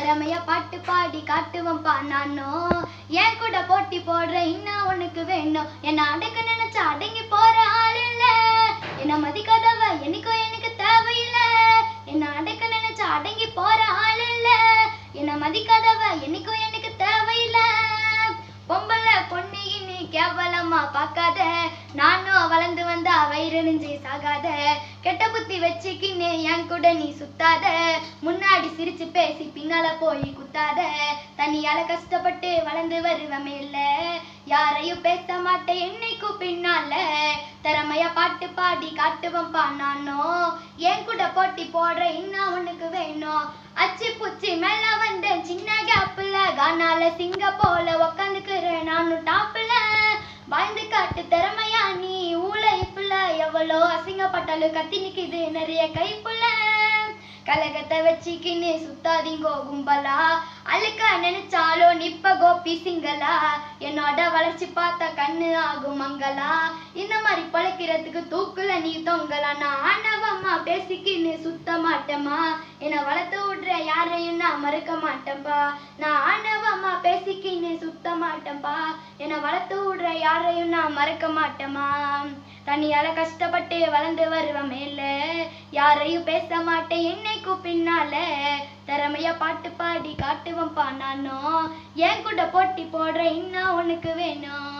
திறமையா பாட்டு பாடி காட்டுவம்பா நானும். என் கூட போட்டி போடுற இன்னும் உனக்கு வேணும். என்ன அடக்க நினைச்சா அடங்கி போற ஆள் இல்ல. என்ன மதிக்காதவ என்னைக்கும் எனக்கு தேவையில்லை. என்ன அடக்க நினைச்சா அடங்கி போற ஆள் இல்ல. என்ன மதிக்காதவ என்னைக்கும் எனக்கு தேவையில்லை. பொம்பளை பொண்ணு இனி கேவலமா பார்க்காத. நானும் வளர்ந்து வந்தா வயிறு நெஞ்சு சாகாத. கெட்ட புத்தி வச்சுக்கின்னு என் கூட நீ சுத்தாத. முன்னாடி சிரிச்சு பேசி பின்னால போய் குத்தாத. தனியால கஷ்டப்பட்டு வளர்ந்து வருவமே இல்ல. யாரையும் பேச மாட்டேன் என்னைக்கும் பின்னால. திறமையா பாட்டு பாடி காட்டுவம்பா நானும். என் கூட போட்டி போடுற இன்னும் உனக்கு வேணும். அச்சு பூச்சி மேல வந்த சின்ன கேப்ல கானால சிங்க போல உக்காந்துக்கிறேன் நானும் டாப்ல. வாழ்ந்து காட்டு திறமையா நீ ஊழைப்புல. எவ்வளோ அசிங்கப்பட்டாலும் கத்தி நிக்குது நிறைய கைப்புல. கலகத்தை வச்சுக்கின்னு சுத்தாதீங்கோ கும்பலா. அழுக்க நினைச்சாலும் நிப்ப கோபி சிங்களா. என்னோட வளர்ச்சி பார்த்தா கண்ணு ஆகும் மங்களா. இந்த மாதிரி பழக்கிறதுக்கு தூக்குல நீ தொங்கலா. நான் ஆணவமா பேசிக்கின்னு சுத்த மாட்டேமா. என்னை வளர்த்து விடுற யாரையும் நான் மறுக்க மாட்டேன்பா. நான் ஆணவமா பேசிக்கின்னு சுத்த மாட்டேன்பா. என்னை வளர்த்து விடுற யாரையும் நான் மறுக்க மாட்டேமா. தனியால கஷ்டப்பட்டு வளர்ந்து வருவமே இல்ல. யாரையும் பேச மாட்டேன் என்னைக்கும் பின்னால. திறமையா பாட்டு பாடி காட்டுவம்பா நானும். என் கூட போட்டி போடுற இன்னும் உனக்கு வேணும்.